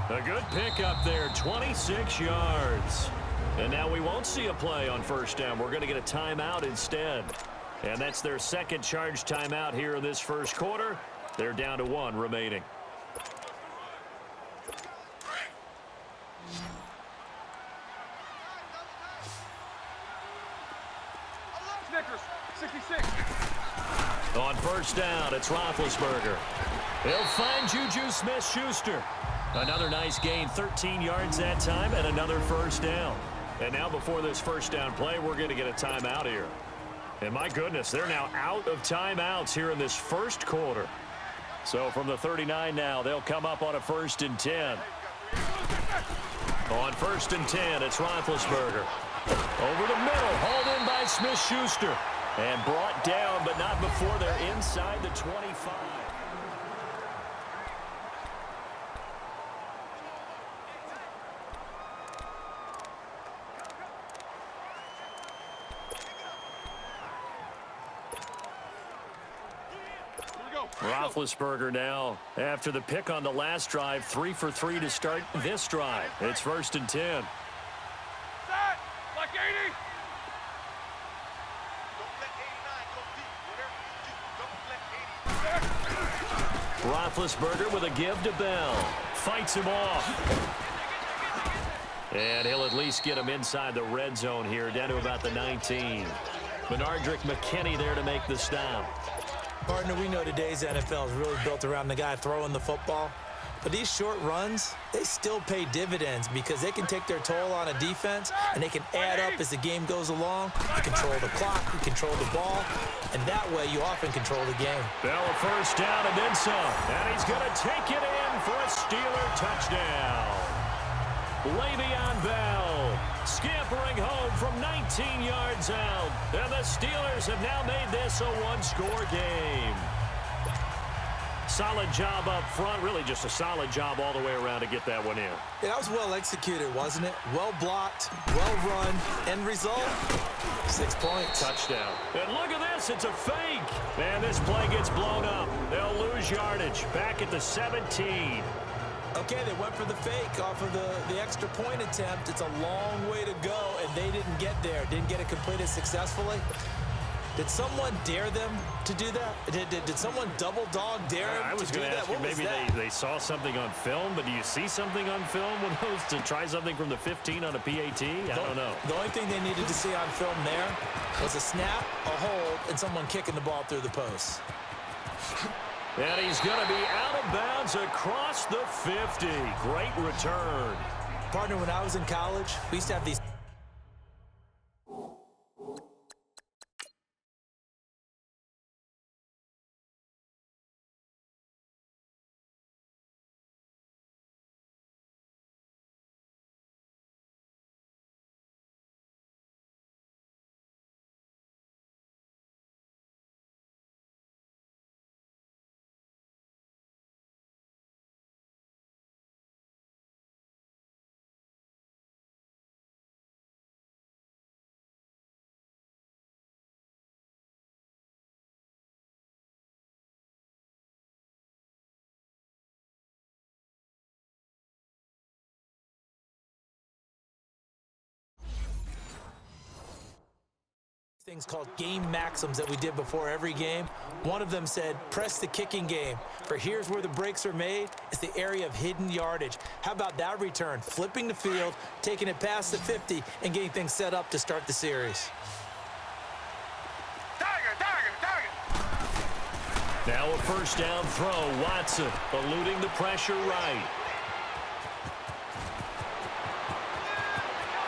A good pickup there, 26 yards. And now we won't see a play on first down. We're going to get a timeout instead. And that's their second charge timeout here in this first quarter. They're down to 1 remaining. Snickers, 66. On first down, it's Roethlisberger. He'll find Juju Smith-Schuster. Another nice gain, 13 yards that time, and another first down. And now before this first down play, we're going to get a timeout here. And my goodness, they're now out of timeouts here in this first quarter. So from the 39 now, they'll come up on a 1st and 10. On 1st and 10, it's Roethlisberger. Over the middle, hauled in by Smith-Schuster. And brought down, but not before they're inside the 25. Roethlisberger now, after the pick on the last drive, 3 for 3 to start this drive. It's 1st and 10. Set, like 80. Roethlisberger with a give to Bell. Fights him off. And he'll at least get him inside the red zone here, down to about the 19. Benardrick McKinney there to make the stop. Partner, we know today's NFL is really built around the guy throwing the football. But these short runs, they still pay dividends because they can take their toll on a defense and they can add up as the game goes along. You control the clock, you control the ball, and that way you often control the game. Bell a first down and then some. And he's going to take it in for a Steeler touchdown. Le'Veon Bell scampering home from 19 yards out. And the Steelers have now made this a one-score game. Solid job up front. Really just a solid job all the way around to get that one in. Yeah, that was well executed, wasn't it? Well blocked, well run. End result, 6 points. Touchdown. And look at this. It's a fake. And this play gets blown up. They'll lose yardage. Back at the 17. Okay, they went for the fake off of the extra point attempt. It's a long way to go, and they didn't get there. Didn't get it completed successfully. Did someone dare them to do that? Did someone double dog dare them I was to do going to that? ask you, maybe they saw something on film, but do you see something on film with those to try something from the 15 on a PAT? I don't know. The only thing they needed to see on film there was a snap, a hold, and someone kicking the ball through the post. And he's going to be out of bounds across the 50. Great return. Partner, when I was in college, we used to have these things called game maxims that we did before every game. One of them said, press the kicking game. For here's where the breaks are made. It's the area of hidden yardage. How about that return? Flipping the field, taking it past the 50, and getting things set up to start the series. Now a first down throw. Watson eluding the pressure right.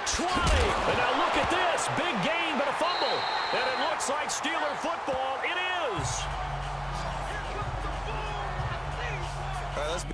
20. And now look at this. Big gain, but a fumble. And it looks like Steeler football. It is. All right, let's be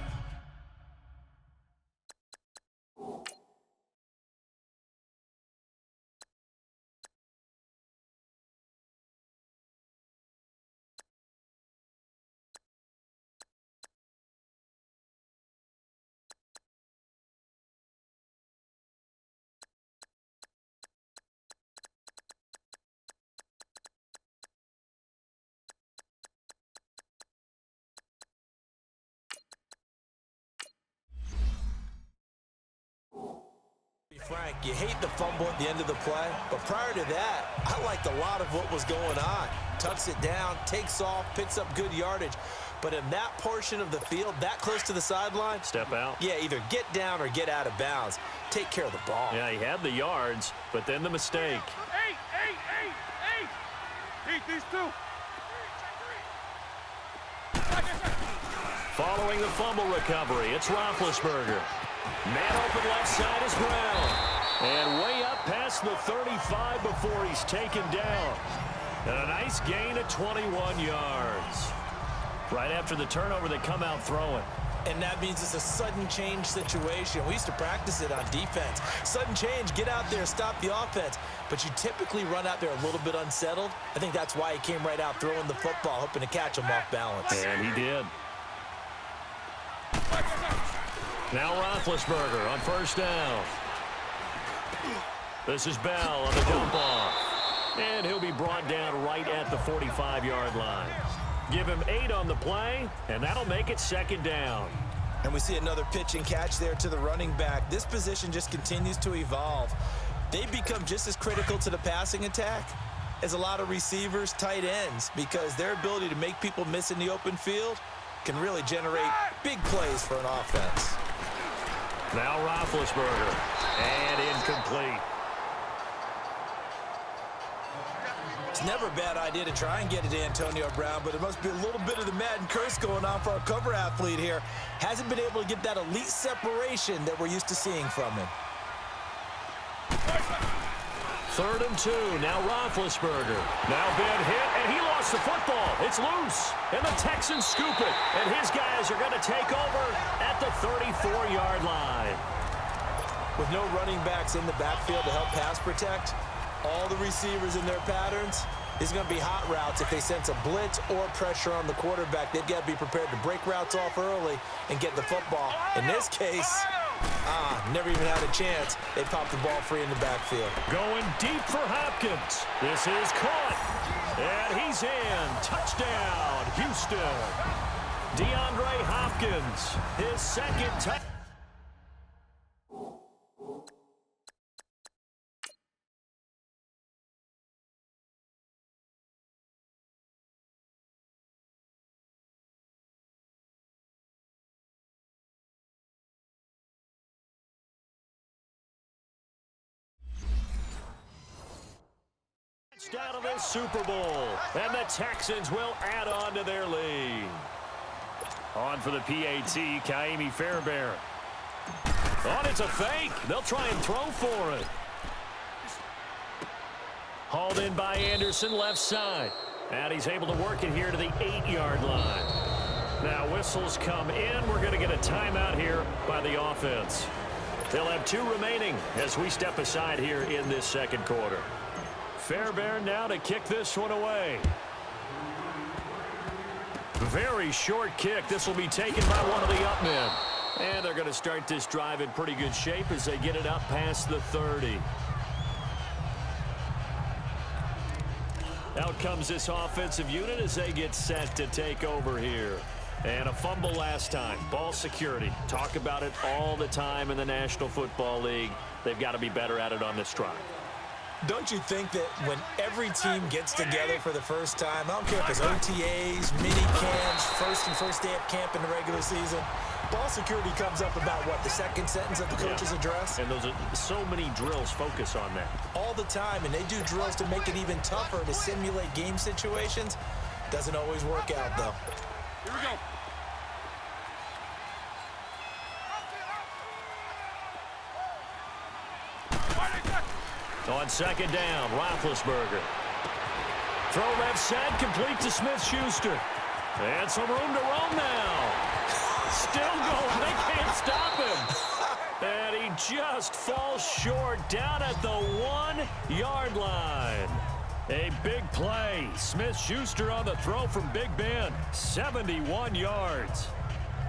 frank, you hate the fumble at the end of the play, but prior to that, I liked a lot of what was going on. Tucks it down, takes off, picks up good yardage. But in that portion of the field, that close to the sideline, step out. Yeah, either get down or get out of bounds. Take care of the ball. Yeah, he had the yards, but then the mistake. Eight, these two. Following the fumble recovery, it's Roethlisberger. Man open left side is Brown. And way up past the 35 before he's taken down. And a nice gain of 21 yards. Right after the turnover, they come out throwing. And that means it's a sudden change situation. We used to practice it on defense. Sudden change, get out there, stop the offense. But you typically run out there a little bit unsettled. I think that's why he came right out throwing the football, hoping to catch him off balance. And he did. Now Roethlisberger on first down. This is Bell on the dump off. And he'll be brought down right at the 45-yard line. Give him 8 on the play, and that'll make it second down. And we see another pitch and catch there to the running back. This position just continues to evolve. They become just as critical to the passing attack as a lot of receivers, tight ends, because their ability to make people miss in the open field can really generate big plays for an offense. Now Roethlisberger, and incomplete. It's never a bad idea to try and get it to Antonio Brown, but there must be a little bit of the Madden curse going on for our cover athlete here. Hasn't been able to get that elite separation that we're used to seeing from him. 3rd and 2, now Roethlisberger. Now been hit, and he lost the football. It's loose, and the Texans scoop it, and his guys are going to take over at the 34-yard line. With no running backs in the backfield to help pass protect, all the receivers in their patterns, it's going to be hot routes. If they sense a blitz or pressure on the quarterback, they've got to be prepared to break routes off early and get the football. In this case, never even had a chance. They popped the ball free in the backfield. Going deep for Hopkins. This is caught. And he's in. Touchdown, Houston. DeAndre Hopkins, his second touchdown. Out of this Super Bowl, and the Texans will add on to their lead. On for the PAT, Kaimi Fairbairn. On, it's a fake. They'll try and throw for it. Hauled in by Anderson, left side. And he's able to work it here to the 8-yard line. Now whistles come in. We're going to get a timeout here by the offense. They'll have 2 remaining as we step aside here in this second quarter. Fairbairn now to kick this one away. Very short kick. This will be taken by one of the up men. And they're going to start this drive in pretty good shape as they get it up past the 30. Out comes this offensive unit as they get set to take over here. And a fumble last time. Ball security. Talk about it all the time in the National Football League. They've got to be better at it on this drive. Don't you think that when every team gets together for the first time, I don't care if it's OTAs, mini camps, first day of camp in the regular season, ball security comes up about, what, the second sentence of the coach's address? And those are so many drills focus on that. All the time, and they do drills to make it even tougher to simulate game situations. Doesn't always work out, though. Here we go. On second down, Roethlisberger. Throw left side, complete to Smith-Schuster. And some room to roam now. Still going. They can't stop him. And he just falls short down at the 1-yard line. A big play. Smith-Schuster on the throw from Big Ben. 71 yards.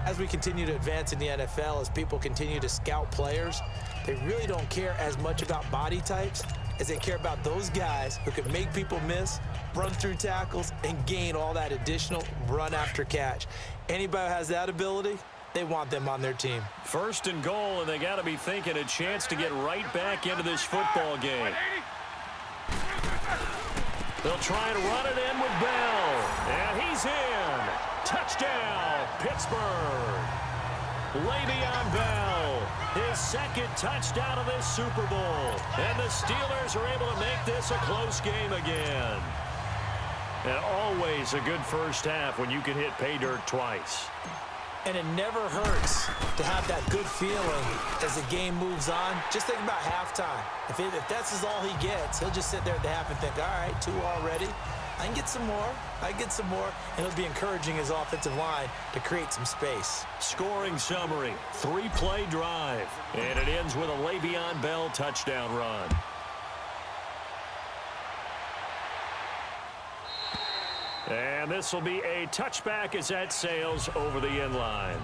As we continue to advance in the NFL, as people continue to scout players, they really don't care as much about body types as they care about those guys who can make people miss, run through tackles, and gain all that additional run after catch. Anybody who has that ability, they want them on their team. First and goal, and they got to be thinking a chance to get right back into this football game. They'll try to run it in with Bell. And he's in. Touchdown, Pittsburgh. Le'Veon Bell, his second touchdown of this Super Bowl. And the Steelers are able to make this a close game again. And always a good first half when you can hit pay dirt twice. And it never hurts to have that good feeling as the game moves on. Just think about halftime. If that's all he gets, he'll just sit there at the half and think, all right, 2 already. I can get some more. I can get some more. And he'll be encouraging his offensive line to create some space. Scoring summary, 3-play drive. And it ends with a Le'Veon Bell touchdown run. And this will be a touchback as that sails over the end line.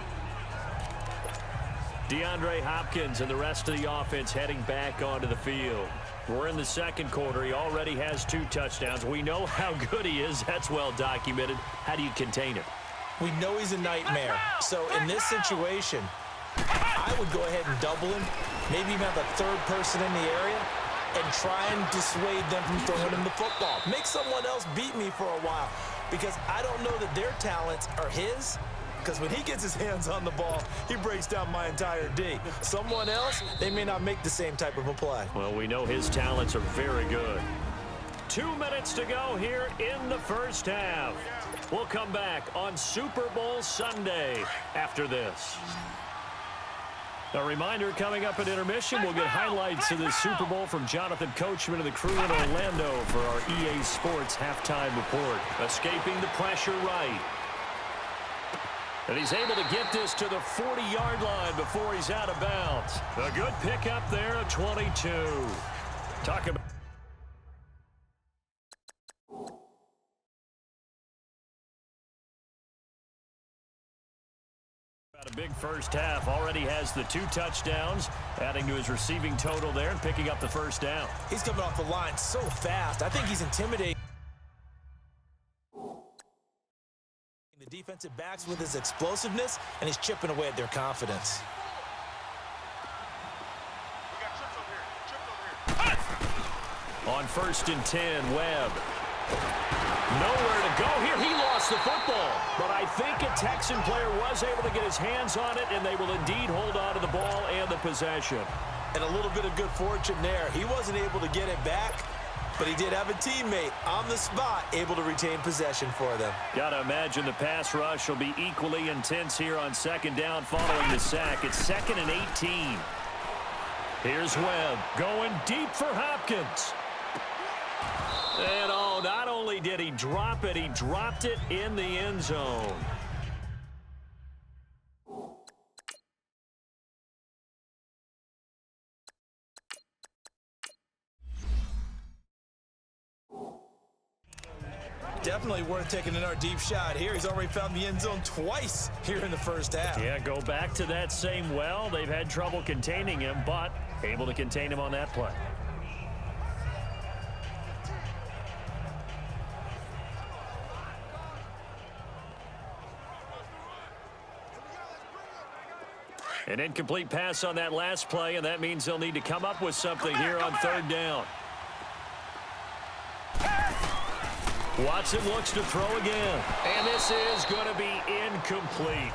DeAndre Hopkins and the rest of the offense heading back onto the field. We're in the second quarter. He already has 2 touchdowns. We know how good he is. That's well documented. How do you contain him? We know he's a nightmare. So in this situation, I would go ahead and double him, maybe even have a third person in the area, and try and dissuade them from throwing him the football. Make someone else beat me for a while, because I don't know that their talents are his, because when he gets his hands on the ball, he breaks down my entire D. Someone else, they may not make the same type of a play. Well, we know his talents are very good. 2 minutes to go here in the first half. We'll come back on Super Bowl Sunday after this. A reminder, coming up at intermission, we'll get highlights of the Super Bowl from Jonathan Coachman and the crew in Orlando for our EA Sports halftime report. Escaping the pressure right. And he's able to get this to the 40-yard line before he's out of bounds. A good pickup there of 22. Talk about a big first half. Already has the 2 touchdowns, adding to his receiving total there and picking up the first down. He's coming off the line so fast. I think he's intimidating the defensive backs with his explosiveness, and he's chipping away at their confidence. On 1st and 10, Webb. Nowhere to go here. He lost the football. But I think a Texan player was able to get his hands on it, and they will indeed hold on to the ball and the possession. And a little bit of good fortune there. He wasn't able to get it back, but he did have a teammate on the spot able to retain possession for them. Got to imagine the pass rush will be equally intense here on 2nd down following the sack. It's 2nd and 18. Here's Webb going deep for Hopkins. And oh, not only did he drop it, he dropped it in the end zone. Definitely worth taking another deep shot here. He's already found the end zone twice here in the first half. Yeah, go back to that same well. They've had trouble containing him, but able to contain him on that play. An incomplete pass on that last play, and that means they'll need to come up with something here on 3rd down. Watson looks to throw again, and this is going to be incomplete.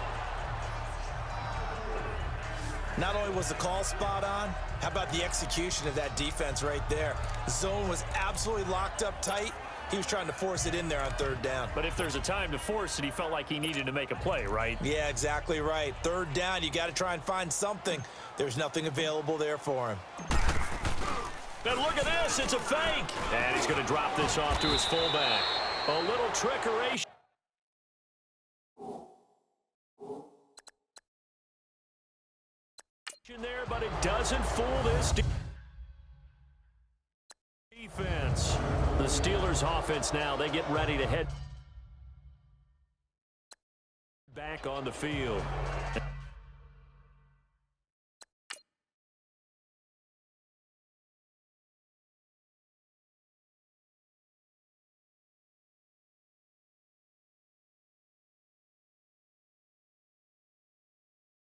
Not only was the call spot on, how about the execution of that defense right there? The zone was absolutely locked up tight. He was trying to force it in there on 3rd down. But if there's a time to force it, he felt like he needed to make a play, right? Yeah, exactly right. 3rd down, you got to try and find something. There's nothing available there for him. And look at this, it's a fake. And he's going to drop this off to his fullback. A little trickery. There, but it doesn't fool this defense. The Steelers offense now, they get ready to head back on the field.